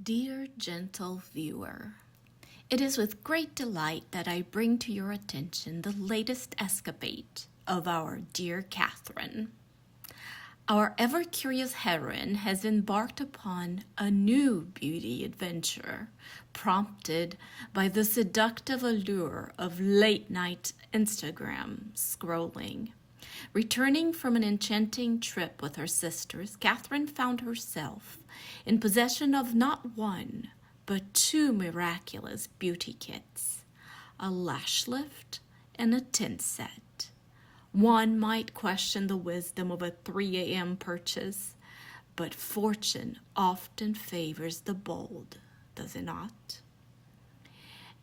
Dear gentle viewer, it is with great delight that I bring to your attention the latest escapade of our dear Catherine. Our ever-curious heroine has embarked upon a new beauty adventure, prompted by the seductive allure of late-night Instagram scrolling. Returning from an enchanting trip with her sisters, Catherine found herself in possession of not one, but two miraculous beauty kits, a lash lift and a tint set. One might question the wisdom of a 3 a.m. purchase, but fortune often favors the bold, does it not?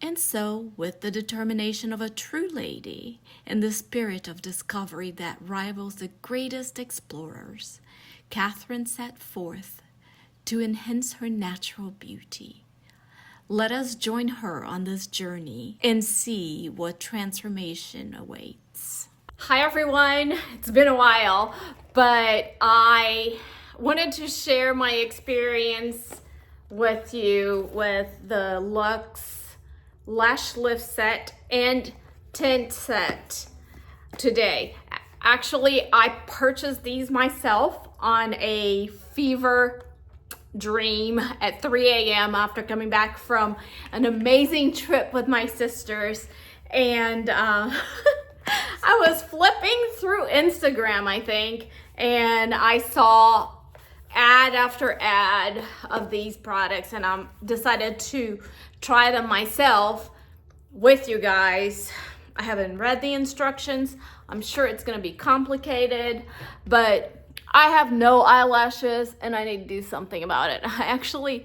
And so, with the determination of a true lady and the spirit of discovery that rivals the greatest explorers, Catherine set forth to enhance her natural beauty. Let us join her on this journey and see what transformation awaits. Hi everyone, it's been a while, but I wanted to share my experience with you with the Luxe Lash Lift set and tint set today. Actually, I purchased these myself on a fever dream at 3 a.m. after coming back from an amazing trip with my sisters, and I was flipping through Instagram, I think, and I saw ad after ad of these products, and I decided to try them myself with you guys. I haven't read the instructions. I'm sure it's going to be complicated, but I have no eyelashes and I need to do something about it. I actually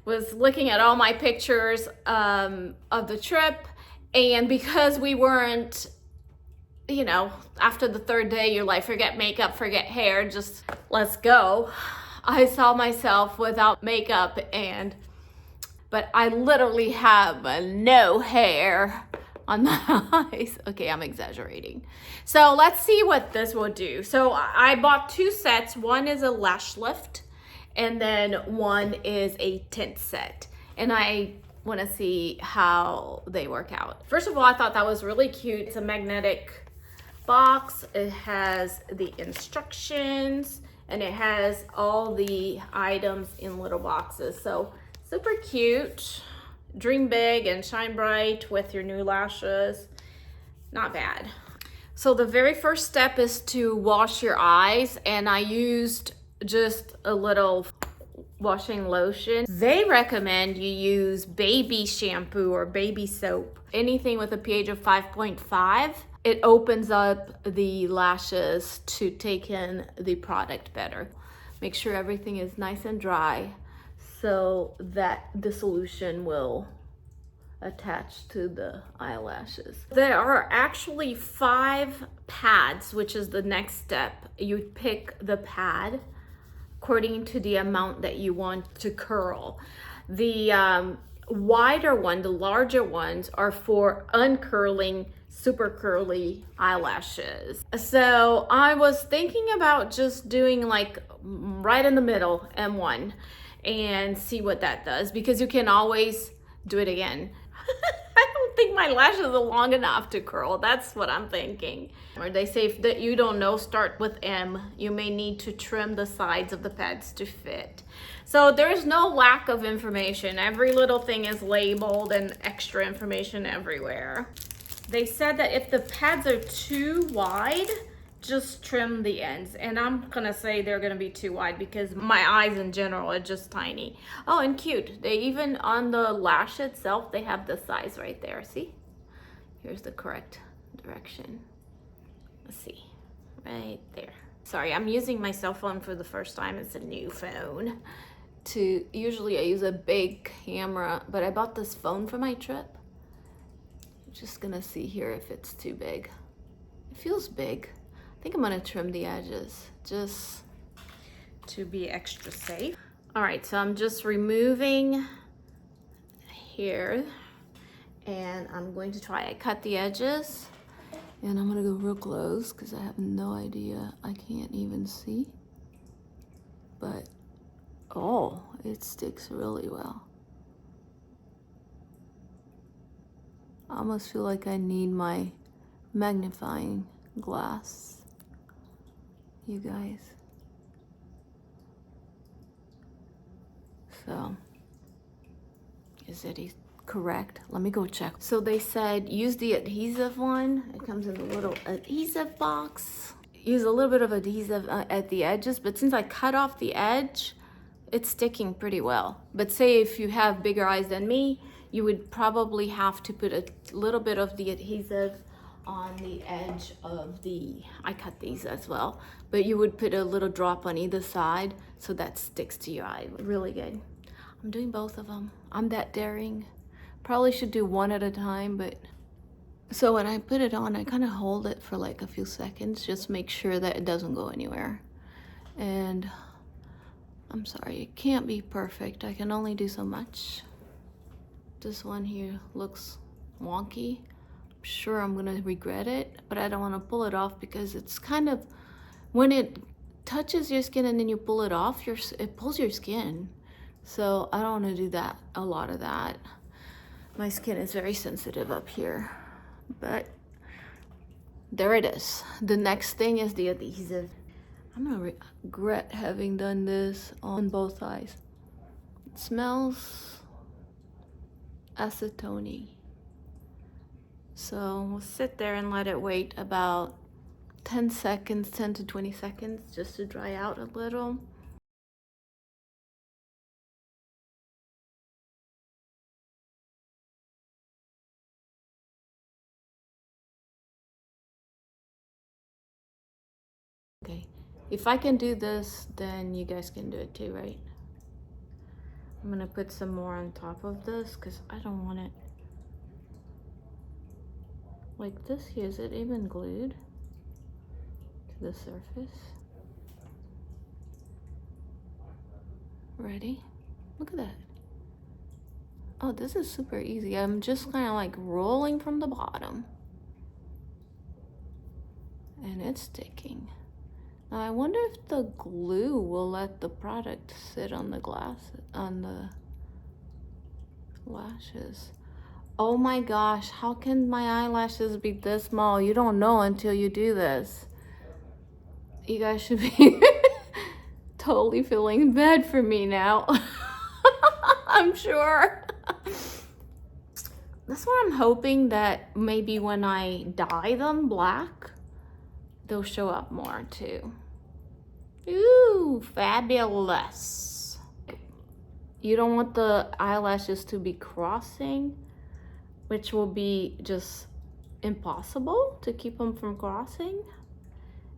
was looking at all my pictures of the trip, and because we weren't, you know, after the third day, you're like, forget makeup, forget hair, just let's go. I saw myself without makeup, but I literally have no hair on my eyes. Okay, I'm exaggerating. So let's see what this will do. So I bought two sets. One is a lash lift, and then one is a tint set. And I want to see how they work out. First of all, I thought that was really cute. It's a magnetic box. It has the instructions and it has all the items in little boxes. So super cute. Dream big and shine bright with your new lashes. Not bad. So the very first step is to wash your eyes, and I used just a little washing lotion. They recommend you use baby shampoo or baby soap, anything with a pH of 5.5. It opens up the lashes to take in the product better. Make sure everything is nice and dry so that the solution will attach to the eyelashes. There are actually 5 pads, which is the next step. You pick the pad according to the amount that you want to curl. The wider one, the larger ones, are for uncurling super curly eyelashes. So I was thinking about just doing like right in the middle, M1, and see what that does, because you can always do it again. I don't think my lashes are long enough to curl. That's what I'm thinking. Or they say if that you don't know, start with M. You may need to trim the sides of the pads to fit. So there's no lack of information. Every little thing is labeled and extra information everywhere. They said that if the pads are too wide, just trim the ends. And I'm gonna say they're gonna be too wide because my eyes in general are just tiny. Oh, and cute. They even, on the lash itself, they have the size right there. See? Here's the correct direction. Let's see. Right there. Sorry, I'm using my cell phone for the first time. It's a new phone. Usually I use a big camera, but I bought this phone for my trip. Just gonna see here if it's too big. It feels big. I think I'm gonna trim the edges just to be extra safe. All right, so I'm just removing here, and I'm going to try. I cut the edges, and I'm gonna go real close because I have no idea. I can't even see, but Oh, it sticks really well. I almost feel like I need my magnifying glass, you guys. So, is it correct? Let me go check. So they said use the adhesive one. It comes in a little adhesive box. Use a little bit of adhesive at the edges, but since I cut off the edge, it's sticking pretty well. But say if you have bigger eyes than me, you would probably have to put a little bit of the adhesive on the edge of the, I cut these as well, but you would put a little drop on either side so that sticks to your eye. Really good. I'm doing both of them. I'm that daring. Probably should do one at a time, but so when I put it on, I kind of hold it for like a few seconds, just make sure that it doesn't go anywhere. And I'm sorry, it can't be perfect. I can only do so much. This one here looks wonky. I'm sure I'm gonna regret it, but I don't want to pull it off because it's kind of, when it touches your skin and then you pull it off, it pulls your skin. So I don't want to do that, a lot of that. My skin is very sensitive up here, but there it is. The next thing is the adhesive. I'm gonna regret having done this on both eyes. It smells acetone. So we'll sit there and let it wait about 10 seconds, 10 to 20 seconds, just to dry out a little. Okay, if I can do this, then you guys can do it too, right? I'm gonna put some more on top of this because I don't want it like this here. Is it even glued to the surface? Ready? Look at that. Oh, this is super easy. I'm just kind of like rolling from the bottom. And it's sticking. Now I wonder if the glue will let the product sit on the glass, on the lashes. Oh my gosh, how can my eyelashes be this small? You don't know until you do this. You guys should be totally feeling bad for me now. I'm sure. That's what I'm hoping, that maybe when I dye them black, they'll show up more too. Ooh, fabulous. You don't want the eyelashes to be crossing, which will be just impossible to keep them from crossing.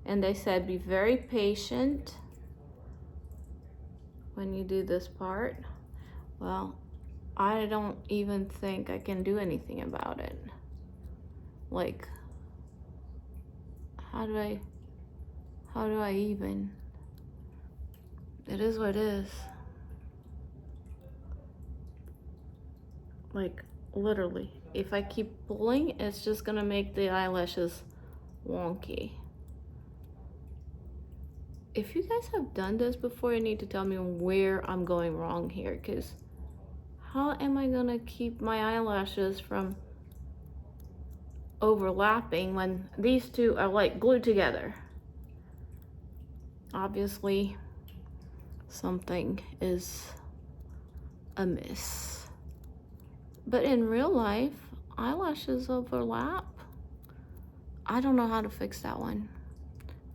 And they said be very patient when you do this part. Well, I don't even think I can do anything about it. Like, how do I even? It is what it is. Like, literally, if I keep pulling, it's just gonna make the eyelashes wonky. If you guys have done this before, you need to tell me where I'm going wrong here, because how am I gonna keep my eyelashes from overlapping when these two are like glued together? Obviously, something is amiss. But in real life, eyelashes overlap. I don't know how to fix that one.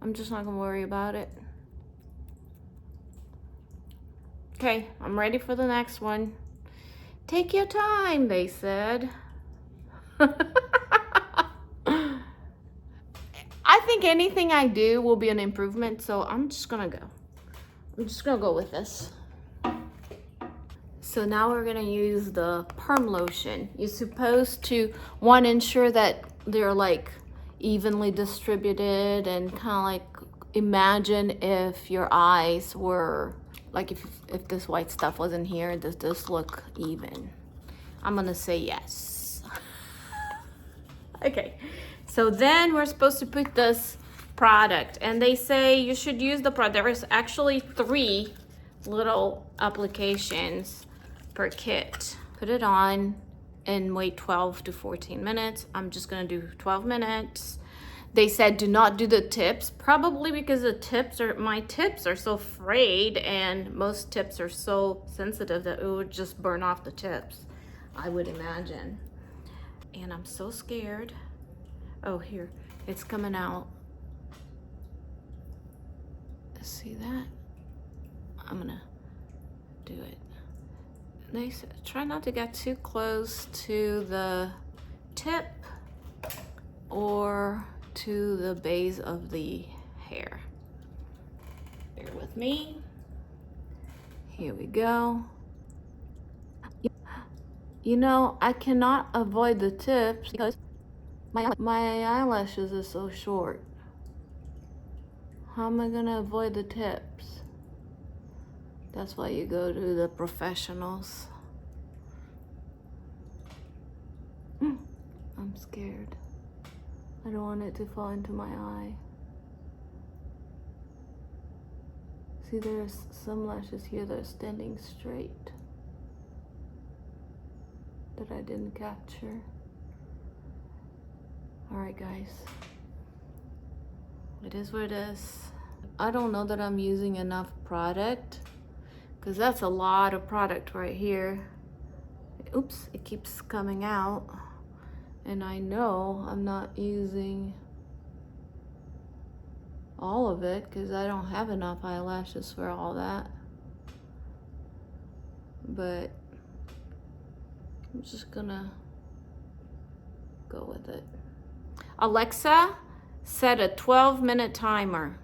I'm just not gonna worry about it. Okay, I'm ready for the next one. Take your time, they said. I think anything I do will be an improvement, so I'm just gonna go. I'm just gonna go with this. So now we're gonna use the perm lotion. You're supposed to, one, ensure that they're like evenly distributed, and kind of like imagine if your eyes were, like if this white stuff wasn't here, does this look even? I'm gonna say yes. Okay, so then we're supposed to put this product, and they say you should use the product. There is actually 3 little applications per kit. Put it on and wait 12 to 14 minutes. I'm just gonna do 12 minutes. They said do not do the tips, probably because my tips are so frayed, and most tips are so sensitive that it would just burn off the tips, I would imagine. And I'm so scared. Oh, here, it's coming out. See that? I'm gonna do it. They said try not to get too close to the tip or to the base of the hair. Bear with me. Here we go. You know, I cannot avoid the tips because my eyelashes are so short. How am I gonna avoid the tips? That's why you go to the professionals. I'm scared. I don't want it to fall into my eye. See, there's some lashes here that are standing straight that I didn't capture. All right, guys. It is what it is. I don't know that I'm using enough product, because that's a lot of product right here. Oops, it keeps coming out. And I know I'm not using all of it because I don't have enough eyelashes for all that. But I'm just gonna go with it. Alexa, set a 12-minute timer.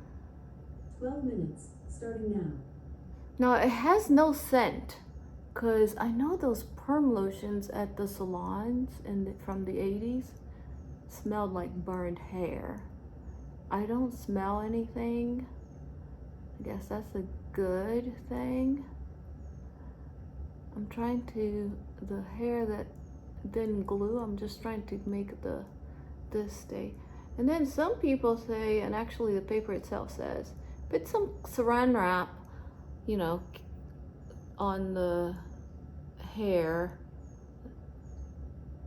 12 minutes, starting now. No, it has no scent, because I know those perm lotions at the salons from the 80s smelled like burned hair. I don't smell anything. I guess that's a good thing. I'm trying to, the hair that didn't glue, I'm just trying to make this stay. And then some people say, and actually the paper itself says, put some saran wrap, you know, on the hair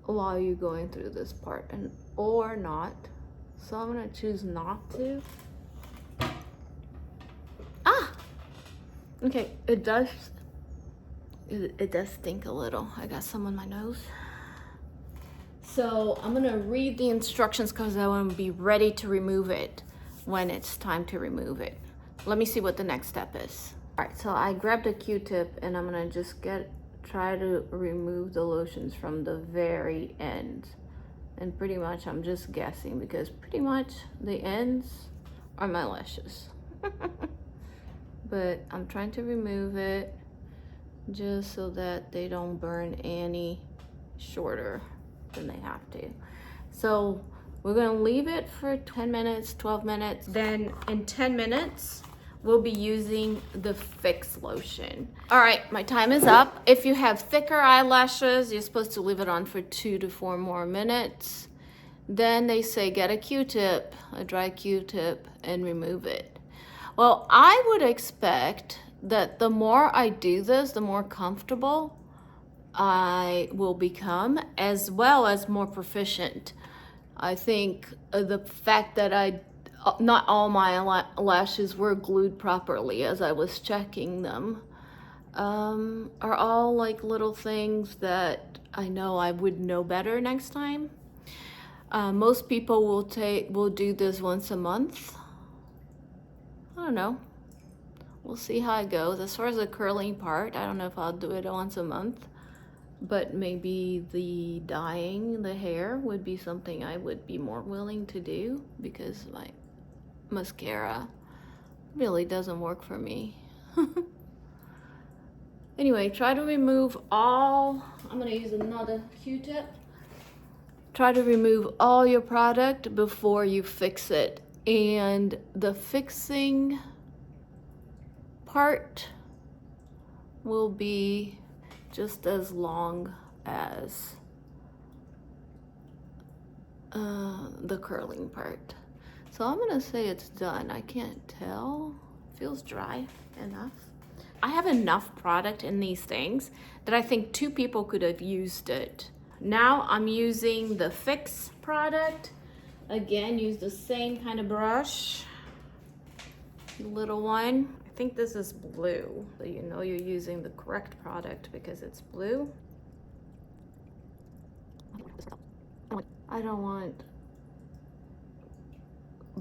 while you're going through this part, and or not. So I'm gonna choose not to. Okay, it does stink a little. I got some on my nose. So I'm gonna read the instructions because I want to be ready to remove it when it's time to remove it. Let me see what the next step is. All right, so I grabbed a Q-tip and I'm gonna just try to remove the lotions from the very end. And pretty much I'm just guessing because pretty much the ends are my lashes. But I'm trying to remove it just so that they don't burn any shorter than they have to. So we're gonna leave it for 10 minutes, 12 minutes. Then in 10 minutes, we'll be using the Fix lotion. All right, my time is up. If you have thicker eyelashes, you're supposed to leave it on for 2 to 4 more minutes. Then they say get a Q-tip, a dry Q-tip, and remove it. Well, I would expect that the more I do this, the more comfortable I will become, as well as more proficient. I think the fact that not all my lashes were glued properly as I was checking them are all like little things that I know I would know better next time. Most people will do this once a month. I don't know. We'll see how it goes. As far as the curling part, I don't know if I'll do it once a month, but maybe the dyeing the hair would be something I would be more willing to do because my mascara really doesn't work for me. Anyway, try to remove all, I'm gonna use another Q-tip. Try to remove all your product before you fix it. And the fixing part will be just as long as the curling part. So I'm gonna say it's done. I can't tell. Feels dry enough. I have enough product in these things that I think 2 people could have used it. Now I'm using the Fix product. Again, use the same kind of brush. The little one. I think this is blue, so you know you're using the correct product because it's blue. I don't want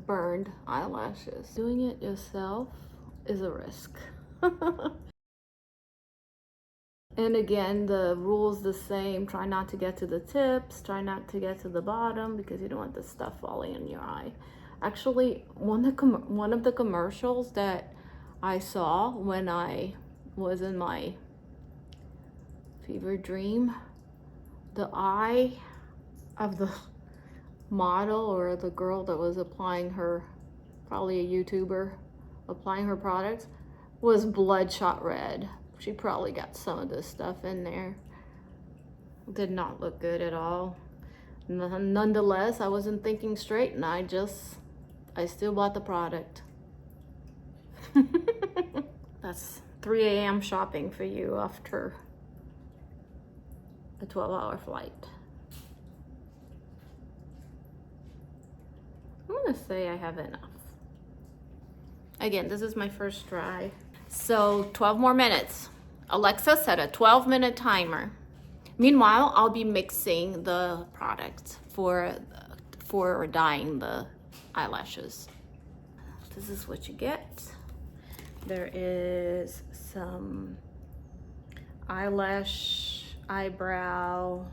burned eyelashes. Doing it yourself is a risk. And again, the rule's the same. Try not to get to the tips, try not to get to the bottom because you don't want the stuff falling in your eye. Actually, one of the commercials that I saw when I was in my fever dream, the eye of the model or the girl that was applying her, probably a YouTuber, applying her products, was bloodshot red. She probably got some of this stuff in there. Did not look good at all. Nonetheless, I wasn't thinking straight and I still bought the product. That's 3 a.m. shopping for you after a 12-hour flight. I'm gonna say I have enough. Again, this is my first try. So 12 more minutes. Alexa set a 12-minute timer. Meanwhile, I'll be mixing the products for dyeing the eyelashes. This is what you get. There is some eyebrow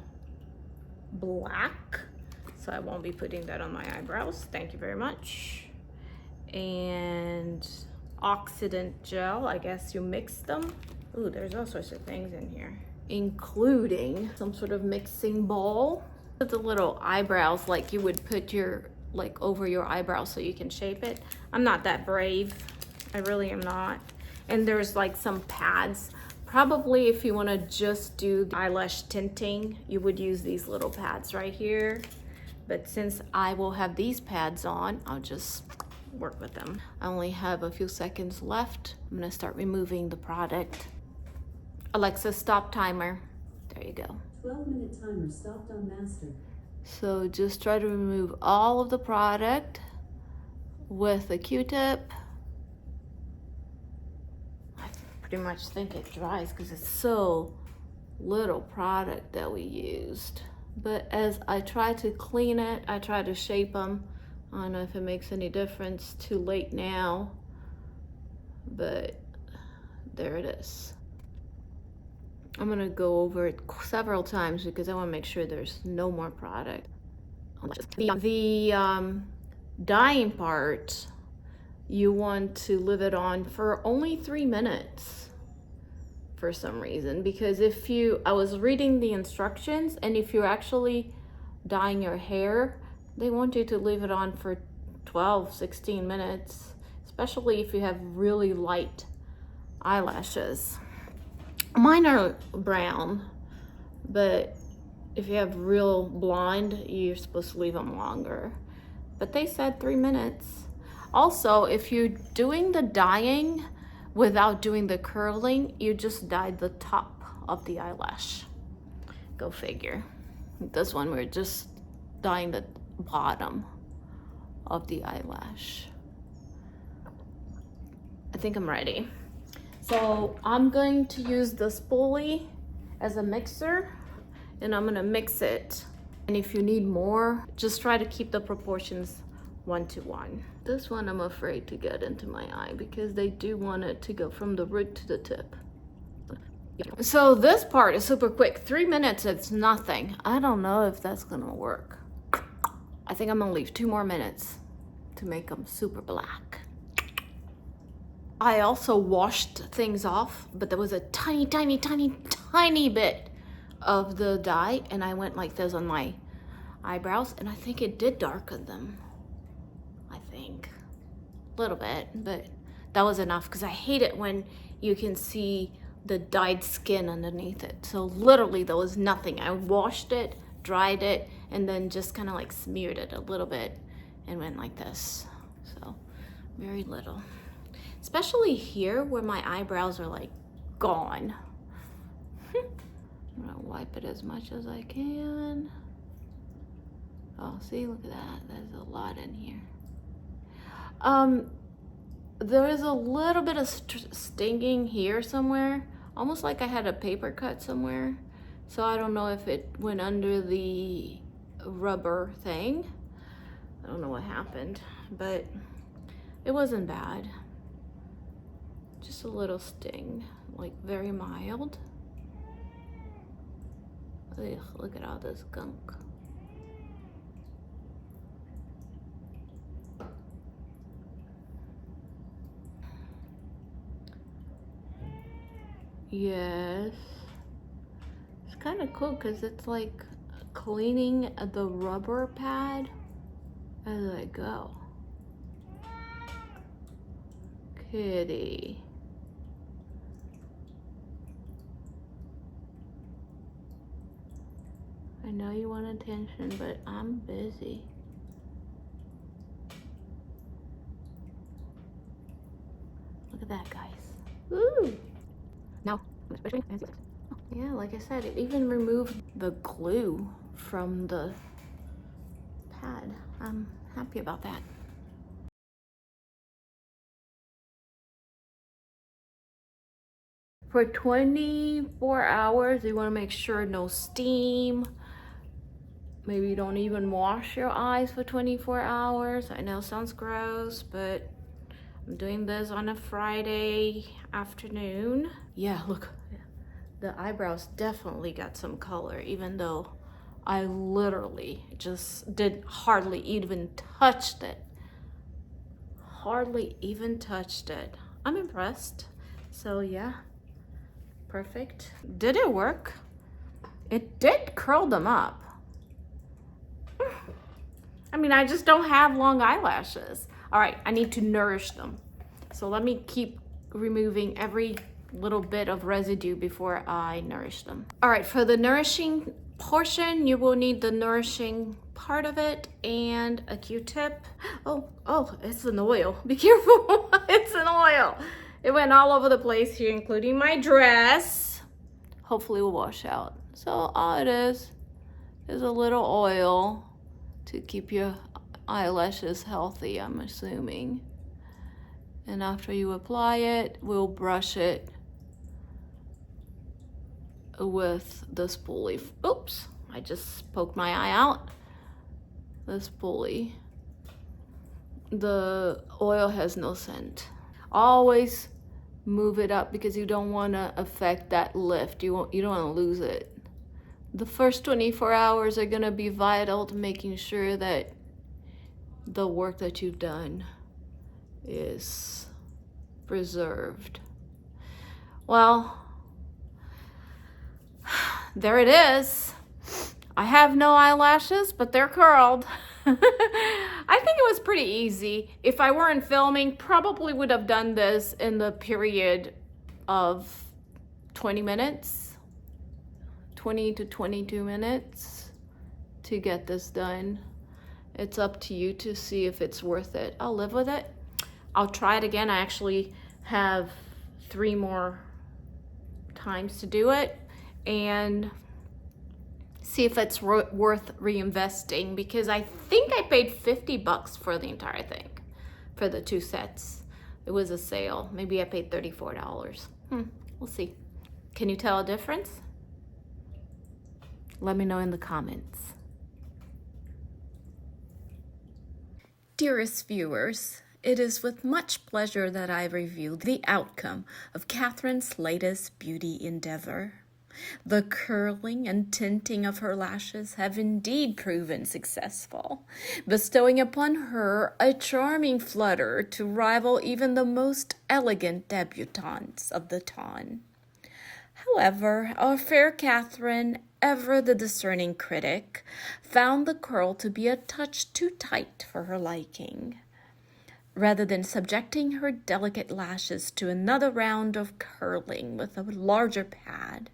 black. So I won't be putting that on my eyebrows. Thank you very much. And oxidant gel, I guess you mix them. Ooh, there's all sorts of things in here, including some sort of mixing bowl. The little eyebrows, like you would put your, like over your eyebrows so you can shape it. I'm not that brave. I really am not. And there's like some pads. Probably if you want to just do the eyelash tinting, you would use these little pads right here. But since I will have these pads on, I'll just work with them. I only have a few seconds left. I'm gonna start removing the product. Alexa, stop timer. There you go. 12-minute timer stopped on master. So just try to remove all of the product with a Q-tip. I pretty much think it dries because it's so little product that we used. But as I try to clean it, I try to shape them. I don't know if it makes any difference. Too late now, but there it is. I'm gonna go over it several times because I wanna make sure there's no more product. The dyeing part, you want to leave it on for only 3 minutes for some reason, because I was reading the instructions, and if you're actually dyeing your hair, they want you to leave it on for 12-16 minutes, especially if you have really light eyelashes. Mine are brown, but if you have real blonde, you're supposed to leave them longer. But they said 3 minutes. Also, if you're doing the dyeing without doing the curling, you just dyed the top of the eyelash. Go figure. This one, we're just dyeing the bottom of the eyelash. I think I'm ready. So I'm going to use the spoolie as a mixer, and I'm gonna mix it. And if you need more, just try to keep the proportions 1-to-1. This one I'm afraid to get into my eye because they do want it to go from the root to the tip. So this part is super quick. 3 minutes, it's nothing. I don't know if that's gonna work. I think I'm gonna leave 2 more minutes to make them super black. I also washed things off, but there was a tiny, tiny, tiny, tiny bit of the dye, and I went like this on my eyebrows, and I think it did darken them. I think a little bit, but that was enough because I hate it when you can see the dyed skin underneath it. So literally there was nothing. I washed it, dried it, and then just kind of like smeared it a little bit and went like this. So very little. especially here where my eyebrows are like gone. I'm gonna wipe it as much as I can. Oh, see, look at that. There's a lot in here. There is a little bit of stinging here somewhere, almost like I had a paper cut somewhere. So I don't know if it went under the rubber thing. I don't know what happened, but it wasn't bad. Just a little sting, like very mild. Ugh, look at all this gunk. Yes. It's kind of cool because it's like cleaning the rubber pad as I go. Kitty. I know you want attention, but I'm busy. Look at that, guys. Ooh. Now, yeah, like I said, it even removed the glue from the pad. I'm happy about that. For 24 hours, you want to make sure no steam. Maybe you don't even wash your eyes for 24 hours. I know it sounds gross, but I'm doing this on a Friday afternoon. Yeah, look, the eyebrows definitely got some color, even though I literally just did hardly even touched it. Hardly even touched it. I'm impressed. So yeah, perfect. Did it work? It did curl them up. I mean, I just don't have long eyelashes. All right, I need to nourish them. So let me keep removing every little bit of residue before I nourish them. All right, for the nourishing portion, you will need the nourishing part of it and a Q-tip. Oh, it's an oil. Be careful, it's an oil. It went all over the place here, including my dress. Hopefully it will wash out. So all it is a little oil to keep your eyelashes healthy, I'm assuming. And after you apply it, we'll brush it with the spoolie. Oops, I just poked my eye out. The spoolie. The oil has no scent. Always move it up because you don't want to affect that lift. You don't want to lose it. The first 24 hours are going to be vital to making sure that the work that you've done is preserved. Well, there it is. I have no eyelashes, but they're curled. I think it was pretty easy. If I weren't filming, probably would have done this in the period of 20 minutes. 20 to 22 minutes to get this done. It's up to you to see if it's worth it. I'll live with it. I'll try it again. I actually have 3 more times to do it and see if it's worth reinvesting, because I think I paid $50 for the entire thing, for the 2 sets. It was a sale. Maybe I paid $34. We'll see. Can you tell a difference? Let me know in the comments. Dearest viewers, it is with much pleasure that I review the outcome of Catherine's latest beauty endeavor. The curling and tinting of her lashes have indeed proven successful, bestowing upon her a charming flutter to rival even the most elegant debutantes of the time. However, our fair Catherine, ever the discerning critic, found the curl to be a touch too tight for her liking. Rather than subjecting her delicate lashes to another round of curling with a larger pad,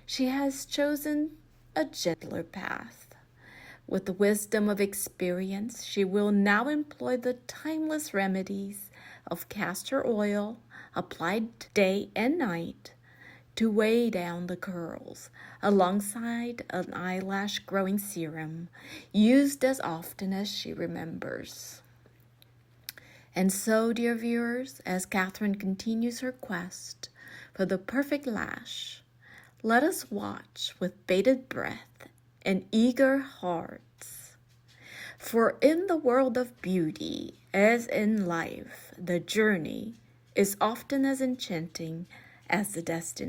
she has chosen a gentler path. With the wisdom of experience, she will now employ the timeless remedies of castor oil applied day and night to weigh down the curls, alongside an eyelash growing serum used as often as she remembers. And so, dear viewers, as Catherine continues her quest for the perfect lash, let us watch with bated breath and eager hearts. For in the world of beauty, as in life, the journey is often as enchanting as the destination.